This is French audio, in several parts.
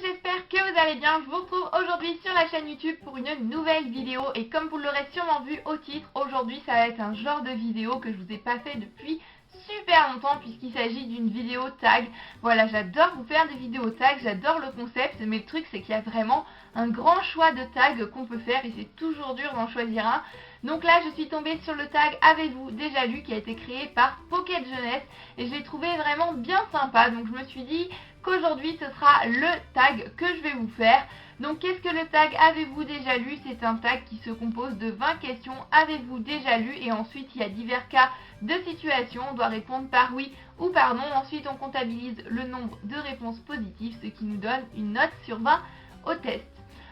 j'espère que vous allez bien. Je vous retrouve aujourd'hui sur la chaîne YouTube pour une nouvelle vidéo. Et comme vous l'aurez sûrement vu au titre, aujourd'hui ça va être un genre de vidéo que je vous ai pas fait depuis super longtemps puisqu'il s'agit d'une vidéo tag. Voilà, j'adore vous faire des vidéos tag, j'adore le concept, mais le truc c'est qu'il y a vraiment un grand choix de tags qu'on peut faire et c'est toujours dur d'en choisir un. Donc là je suis tombée sur le tag Avez-vous déjà lu qui a été créé par Pocket Jeunesse et je l'ai trouvé vraiment bien sympa, donc je me suis dit qu'aujourd'hui ce sera le tag que je vais vous faire. Donc qu'est-ce que le tag Avez-vous déjà lu? C'est un tag qui se compose de 20 questions. Avez-vous déjà lu? Et ensuite il y a divers cas de situation. On doit répondre par oui ou par non. Ensuite on comptabilise le nombre de réponses positives, ce qui nous donne une note sur 20 au test.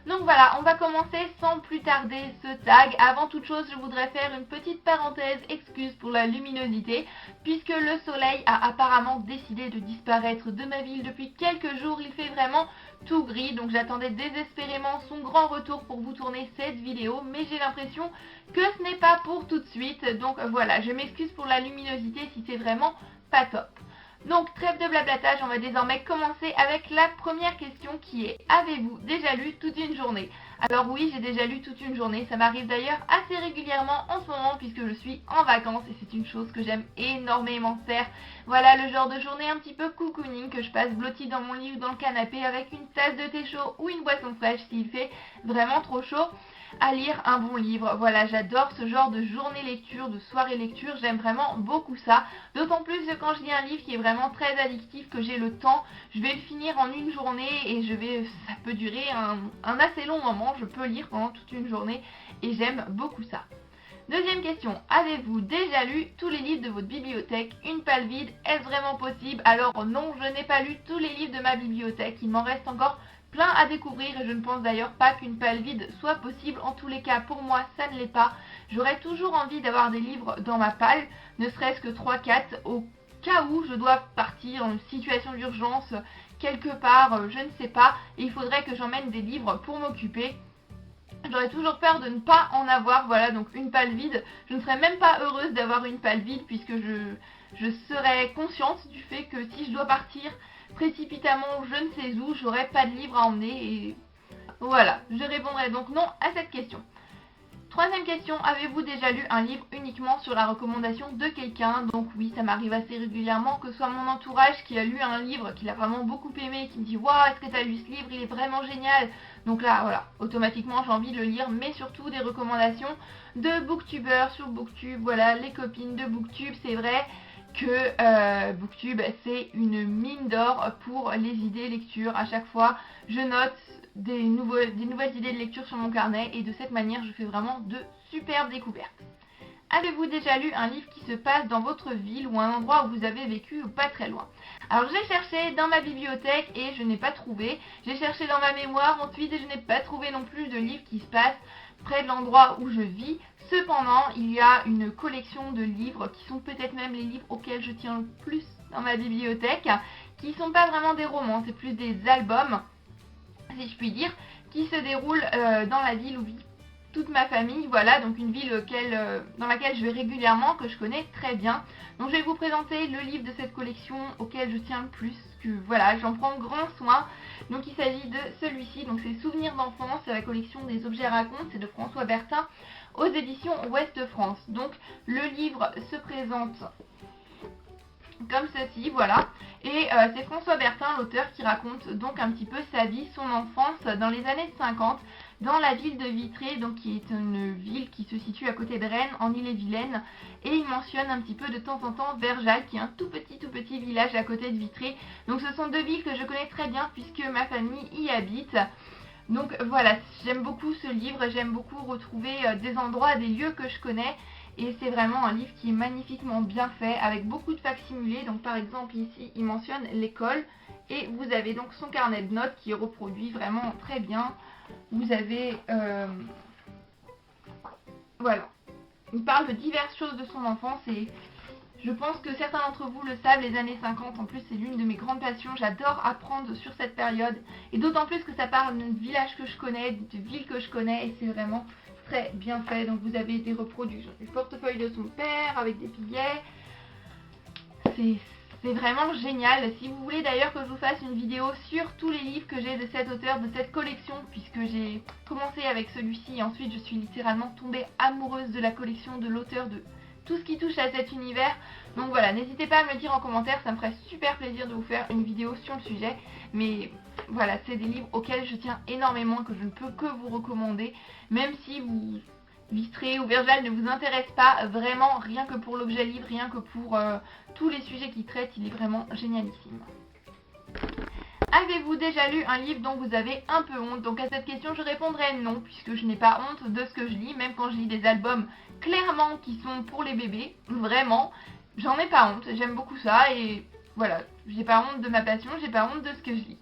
Donc voilà, on va commencer sans plus tarder ce tag. Avant toute chose, je voudrais faire une petite parenthèse excuse pour la luminosité, puisque le soleil a apparemment décidé de disparaître de ma ville depuis quelques jours. Il fait vraiment tout gris, donc j'attendais désespérément son grand retour pour vous tourner cette vidéo, mais j'ai l'impression que ce n'est pas pour tout de suite. Donc voilà, je m'excuse pour la luminosité si c'est vraiment pas top. Donc trêve de blablatage, on va désormais commencer avec la première question qui est: avez-vous déjà lu toute une journée? Alors oui, j'ai déjà lu toute une journée, ça m'arrive d'ailleurs assez régulièrement en ce moment puisque je suis en vacances et c'est une chose que j'aime énormément faire. Voilà le genre de journée un petit peu cocooning que je passe blottie dans mon lit ou dans le canapé avec une tasse de thé chaud ou une boisson fraîche s'il fait vraiment trop chaud, à lire un bon livre. Voilà, j'adore ce genre de journée lecture, de soirée lecture, j'aime vraiment beaucoup ça. D'autant plus que quand je lis un livre qui est vraiment très addictif, que j'ai le temps, je vais le finir en une journée et ça peut durer un assez long moment, je peux lire pendant toute une journée et j'aime beaucoup ça. Deuxième question, avez-vous déjà lu tous les livres de votre bibliothèque? Une palle vide, est-ce vraiment possible? Alors non, je n'ai pas lu tous les livres de ma bibliothèque, il m'en reste encore plein à découvrir et je ne pense d'ailleurs pas qu'une palle vide soit possible. En tous les cas, pour moi, ça ne l'est pas. J'aurais toujours envie d'avoir des livres dans ma palle, ne serait-ce que 3-4, au cas où je dois partir en situation d'urgence quelque part, je ne sais pas, et il faudrait que j'emmène des livres pour m'occuper. J'aurais toujours peur de ne pas en avoir, voilà, donc une palle vide. Je ne serais même pas heureuse d'avoir une palle vide puisque je serais consciente du fait que si je dois partir précipitamment je ne sais où, j'aurais pas de livre à emmener et voilà, je répondrai donc non à cette question. Troisième question, avez-vous déjà lu un livre uniquement sur la recommandation de quelqu'un? Donc oui, ça m'arrive assez régulièrement que ce soit mon entourage qui a lu un livre qu'il a vraiment beaucoup aimé, qui me dit « Waouh, est-ce que tu as lu ce livre? Il est vraiment génial !» Donc là, voilà, automatiquement j'ai envie de le lire, mais surtout des recommandations de booktubeurs sur Booktube. Voilà, les copines de Booktube, c'est vrai que Booktube c'est une mine d'or pour les idées lecture. À chaque fois, je note des nouvelles idées de lecture sur mon carnet et de cette manière je fais vraiment de superbes découvertes. Avez-vous déjà lu un livre qui se passe dans votre ville ou un endroit où vous avez vécu ou pas très loin? Alors j'ai cherché dans ma bibliothèque et je n'ai pas trouvé. J'ai cherché dans ma mémoire ensuite et je n'ai pas trouvé non plus de livre qui se passe près de l'endroit où je vis. Cependant, il y a une collection de livres qui sont peut-être même les livres auxquels je tiens le plus dans ma bibliothèque, qui ne sont pas vraiment des romans, c'est plus des albums, si je puis dire, qui se déroulent dans la ville où vit toute ma famille. Voilà, donc une ville dans laquelle je vais régulièrement, que je connais très bien. Donc je vais vous présenter le livre de cette collection auquel je tiens le plus, que voilà, j'en prends grand soin. Donc il s'agit de celui-ci, donc c'est Souvenirs d'enfance, c'est la collection des objets à raconter, c'est de François Bertin aux éditions Ouest France. Donc le livre se présente comme ceci, voilà, et c'est François Bertin, l'auteur, qui raconte donc un petit peu sa vie, son enfance dans les années 50 dans la ville de Vitré, donc qui est une ville qui se situe à côté de Rennes en Ille-et-Vilaine, et il mentionne un petit peu de temps en temps Verjal, qui est un tout petit village à côté de Vitré. Donc ce sont deux villes que je connais très bien puisque ma famille y habite. Donc voilà, j'aime beaucoup ce livre, j'aime beaucoup retrouver des endroits, des lieux que je connais. Et c'est vraiment un livre qui est magnifiquement bien fait, avec beaucoup de facsimilés. Donc par exemple ici, il mentionne l'école. Et vous avez donc son carnet de notes qui est reproduit vraiment très bien. Vous avez... voilà. Il parle de diverses choses de son enfance et je pense que certains d'entre vous le savent, les années 50, en plus c'est l'une de mes grandes passions. J'adore apprendre sur cette période. Et d'autant plus que ça parle d'un village que je connais, de ville que je connais. Et c'est vraiment très bien fait. Donc vous avez des reproductions du portefeuille de son père avec des billets. C'est vraiment génial. Si vous voulez d'ailleurs que je vous fasse une vidéo sur tous les livres que j'ai de cet auteur, de cette collection, puisque j'ai commencé avec celui-ci et ensuite je suis littéralement tombée amoureuse de la collection, de l'auteur, de tout ce qui touche à cet univers. Donc voilà, n'hésitez pas à me le dire en commentaire, ça me ferait super plaisir de vous faire une vidéo sur le sujet. Mais voilà, c'est des livres auxquels je tiens énormément, que je ne peux que vous recommander, même si Vistré ou Virgile ne vous intéresse pas, vraiment, rien que pour l'objet livre, rien que pour tous les sujets qu'il traite, il est vraiment génialissime. Avez-vous déjà lu un livre dont vous avez un peu honte? Donc à cette question je répondrai non, puisque je n'ai pas honte de ce que je lis, même quand je lis des albums clairement qui sont pour les bébés, vraiment, j'en ai pas honte, j'aime beaucoup ça et voilà, j'ai pas honte de ma passion, j'ai pas honte de ce que je lis.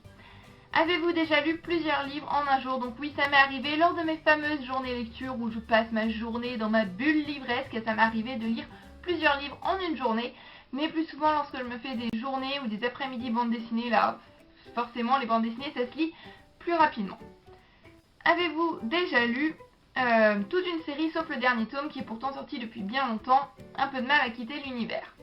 Avez-vous déjà lu plusieurs livres en un jour? Donc oui, ça m'est arrivé lors de mes fameuses journées lecture où je passe ma journée dans ma bulle livresque, ça m'est arrivé de lire plusieurs livres en une journée, mais plus souvent lorsque je me fais des journées ou des après-midi bandes dessinées, là, forcément les bandes dessinées ça se lit plus rapidement. Avez-vous déjà lu toute une série sauf le dernier tome qui est pourtant sorti depuis bien longtemps, Un peu de mal à quitter l'univers?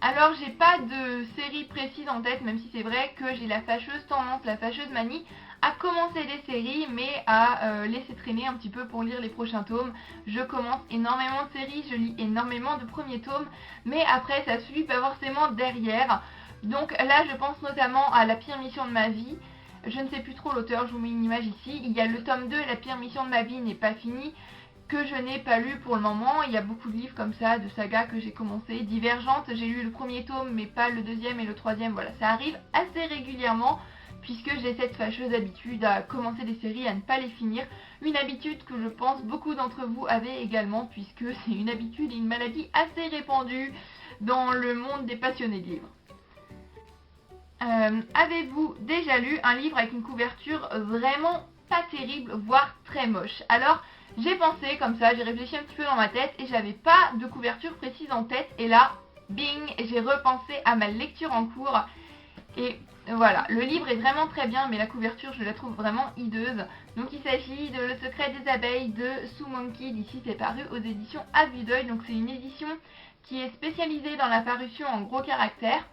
Alors j'ai pas de série précise en tête, même si c'est vrai que j'ai la fâcheuse tendance, la fâcheuse manie à commencer des séries mais à laisser traîner un petit peu pour lire les prochains tomes. Je commence énormément de séries, je lis énormément de premiers tomes, mais après ça suit pas forcément derrière. Donc là je pense notamment à La pire mission de ma vie. Je ne sais plus trop l'auteur, je vous mets une image ici. Il y a le tome 2, La pire mission de ma vie n'est pas fini, que je n'ai pas lu pour le moment. Il y a beaucoup de livres comme ça, de sagas que j'ai commencé. Divergente, j'ai lu le premier tome mais pas le deuxième et le troisième. Voilà, ça arrive assez régulièrement puisque j'ai cette fâcheuse habitude à commencer des séries, à ne pas les finir. Une habitude que je pense beaucoup d'entre vous avaient également, puisque c'est une habitude et une maladie assez répandue dans le monde des passionnés de livres. Avez-vous déjà lu un livre avec une couverture vraiment pas terrible, voire très moche? Alors, j'ai pensé comme ça, j'ai réfléchi un petit peu dans ma tête et j'avais pas de couverture précise en tête. Et là, bing, j'ai repensé à ma lecture en cours. Et voilà, le livre est vraiment très bien, mais la couverture, je la trouve vraiment hideuse. Donc il s'agit de Le secret des abeilles de Sue Monk. D'ici, c'est paru aux éditions À Vue d'Œil. Donc c'est une édition qui est spécialisée dans la parution en gros caractères.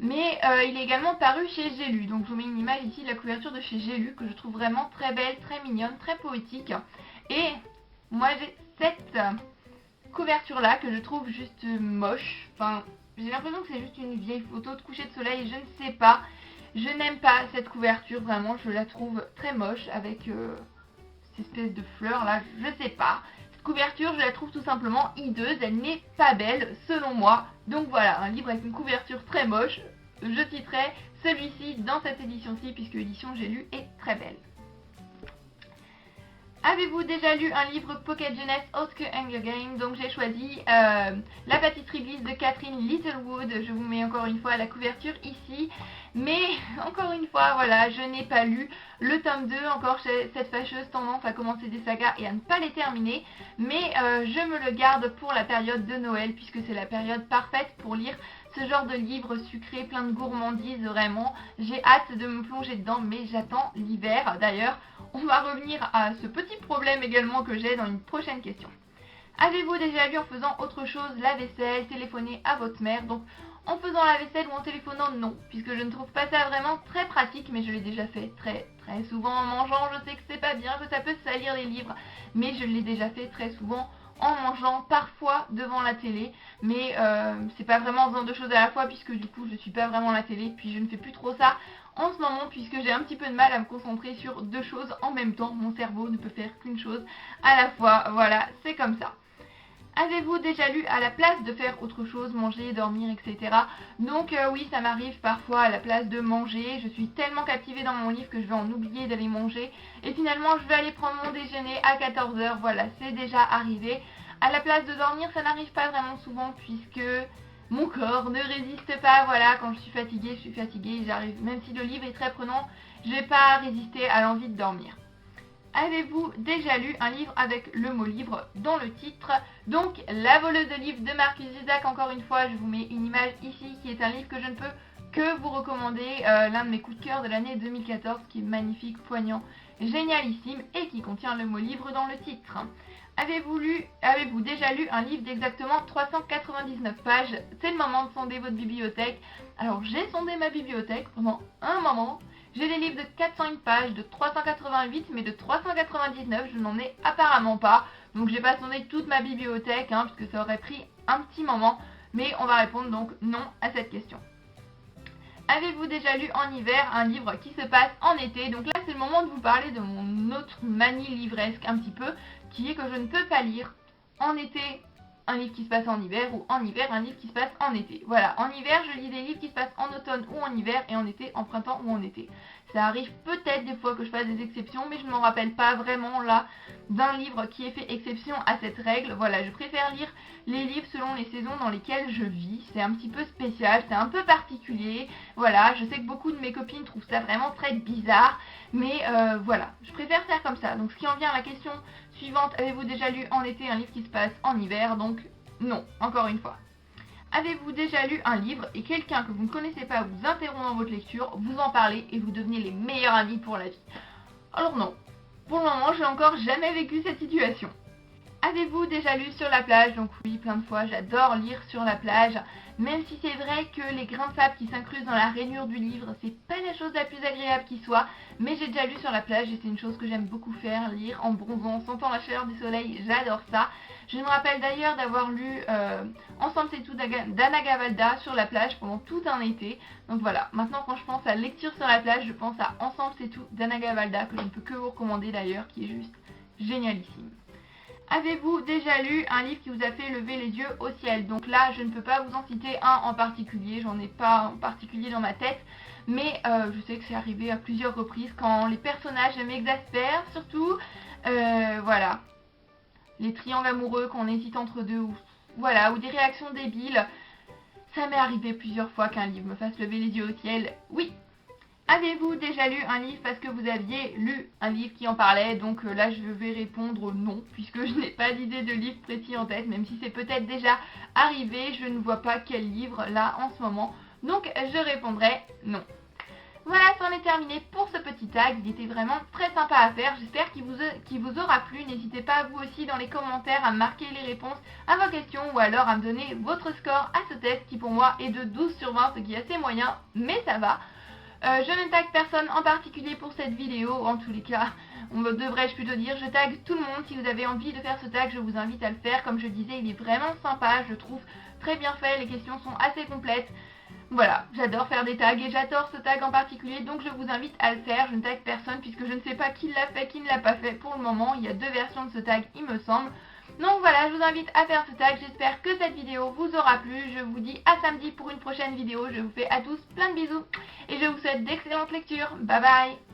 Mais il est également paru chez J'ai lu. Donc je vous mets une image ici de la couverture de chez J'ai lu, que je trouve vraiment très belle, très mignonne, très poétique. Et moi j'ai cette couverture là que je trouve juste moche. Enfin, j'ai l'impression que c'est juste une vieille photo de coucher de soleil, je ne sais pas. Je n'aime pas cette couverture, vraiment, je la trouve très moche avec cette espèce de fleurs là, je sais pas. Cette couverture, je la trouve tout simplement hideuse, elle n'est pas belle selon moi. Donc voilà, un livre avec une couverture très moche, je titrerai celui-ci dans cette édition-ci puisque l'édition J'ai lu est très belle. Avez-vous déjà lu un livre Pocket Jeunesse autre que Hunger Games? Donc j'ai choisi La pâtisserie Bliss de Catherine Littlewood. Je vous mets encore une fois la couverture ici. Mais encore une fois, voilà, je n'ai pas lu le tome 2. Encore j'ai cette fâcheuse tendance à commencer des sagas et à ne pas les terminer. Mais je me le garde pour la période de Noël puisque c'est la période parfaite pour lire ce genre de livre sucré, plein de gourmandises, vraiment. J'ai hâte de me plonger dedans, mais j'attends l'hiver. D'ailleurs, on va revenir à ce petit problème également que j'ai dans une prochaine question. Avez-vous déjà lu en faisant autre chose, la vaisselle, téléphoner à votre mère? Donc, en faisant la vaisselle ou en téléphonant, non, puisque je ne trouve pas ça vraiment très pratique, mais je l'ai déjà fait très souvent en mangeant. Je sais que c'est pas bien, que ça peut salir les livres, mais je l'ai déjà fait très souvent en mangeant, parfois devant la télé, mais c'est pas vraiment en faisant deux choses à la fois puisque du coup je suis pas vraiment à la télé, puis je ne fais plus trop ça en ce moment puisque j'ai un petit peu de mal à me concentrer sur deux choses en même temps. Mon cerveau ne peut faire qu'une chose à la fois, voilà, c'est comme ça. Avez-vous déjà lu à la place de faire autre chose, manger, dormir, etc. Donc oui, ça m'arrive parfois à la place de manger. Je suis tellement captivée dans mon livre que je vais en oublier d'aller manger. Et finalement, je vais aller prendre mon déjeuner à 14 h. Voilà, c'est déjà arrivé. À la place de dormir, ça n'arrive pas vraiment souvent puisque mon corps ne résiste pas. Voilà, quand je suis fatiguée, j'arrive. Même si le livre est très prenant, je vais pas résister à l'envie de dormir. Avez-vous déjà lu un livre avec le mot livre dans le titre? Donc, La voleuse de livres de Marcus Zusak, encore une fois, je vous mets une image ici, qui est un livre que je ne peux que vous recommander, l'un de mes coups de cœur de l'année 2014, qui est magnifique, poignant génialissime et qui contient le mot livre dans le titre. Avez-vous déjà lu un livre d'exactement 399 pages? C'est le moment de sonder votre bibliothèque. Alors j'ai sondé ma bibliothèque pendant un moment. J'ai des livres de 401 pages, de 388, mais de 399, je n'en ai apparemment pas. Donc j'ai pas sondé toute ma bibliothèque, parce que ça aurait pris un petit moment. Mais on va répondre donc non à cette question. Avez-vous déjà lu en hiver un livre qui se passe en été? Donc là c'est le moment de vous parler de mon autre manie livresque un petit peu, qui est que je ne peux pas lire en été un livre qui se passe en hiver ou en hiver un livre qui se passe en été. Voilà, en hiver je lis des livres qui se passent en automne ou en hiver et en été en printemps ou en été. Ça arrive peut-être des fois que je fasse des exceptions, mais je ne m'en rappelle pas vraiment là d'un livre qui ait fait exception à cette règle. Voilà, je préfère lire les livres selon les saisons dans lesquelles je vis. C'est un petit peu spécial, c'est un peu particulier. Voilà, je sais que beaucoup de mes copines trouvent ça vraiment très bizarre, mais voilà, je préfère faire comme ça. Donc ce qui en vient à la question suivante, avez-vous déjà lu en été un livre qui se passe en hiver? Donc non, encore une fois. Avez-vous déjà lu un livre et quelqu'un que vous ne connaissez pas vous interrompt dans votre lecture, vous en parlez et vous devenez les meilleurs amis pour la vie? Alors non, pour le moment, je n'ai encore jamais vécu cette situation. Avez-vous déjà lu sur la plage? Donc oui, plein de fois, j'adore lire sur la plage, même si c'est vrai que les grains de sable qui s'incrustent dans la rainure du livre, c'est pas la chose la plus agréable qui soit, mais j'ai déjà lu sur la plage et c'est une chose que j'aime beaucoup faire, lire en bronzant, en sentant la chaleur du soleil, j'adore ça. Je me rappelle d'ailleurs d'avoir lu Ensemble c'est tout d'Anna Gavalda sur la plage pendant tout un été. Donc voilà, maintenant quand je pense à lecture sur la plage, je pense à Ensemble c'est tout d'Anna Gavalda, que je ne peux que vous recommander d'ailleurs, qui est juste génialissime. Avez-vous déjà lu un livre qui vous a fait lever les yeux au ciel? Donc là, je ne peux pas vous en citer un en particulier, j'en ai pas en particulier dans ma tête, mais je sais que c'est arrivé à plusieurs reprises quand les personnages m'exaspèrent, surtout, voilà, les triangles amoureux quand on hésite entre deux, ou voilà, ou des réactions débiles. Ça m'est arrivé plusieurs fois qu'un livre me fasse lever les yeux au ciel, oui. Avez-vous déjà lu un livre parce que vous aviez lu un livre qui en parlait? Donc là je vais répondre non, puisque je n'ai pas d'idée de livre précis en tête, même si c'est peut-être déjà arrivé, je ne vois pas quel livre là en ce moment, donc je répondrai non. Voilà, c'en est terminé pour ce petit tag, il était vraiment très sympa à faire, j'espère qu'il vous aura plu. N'hésitez pas vous aussi dans les commentaires à me marquer les réponses à vos questions ou alors à me donner votre score à ce test qui pour moi est de 12 sur 20, ce qui est assez moyen, mais ça va. Je ne tag personne en particulier pour cette vidéo, en tous les cas, devrais-je plutôt dire, je tag tout le monde. Si vous avez envie de faire ce tag, je vous invite à le faire. Comme je disais, il est vraiment sympa, je trouve très bien fait, les questions sont assez complètes. Voilà, j'adore faire des tags et j'adore ce tag en particulier, donc je vous invite à le faire. Je ne tag personne puisque je ne sais pas qui l'a fait, qui ne l'a pas fait pour le moment. Il y a deux versions de ce tag, il me semble. Donc voilà, je vous invite à faire ce tag, j'espère que cette vidéo vous aura plu, je vous dis à samedi pour une prochaine vidéo, je vous fais à tous plein de bisous et je vous souhaite d'excellentes lectures, bye bye.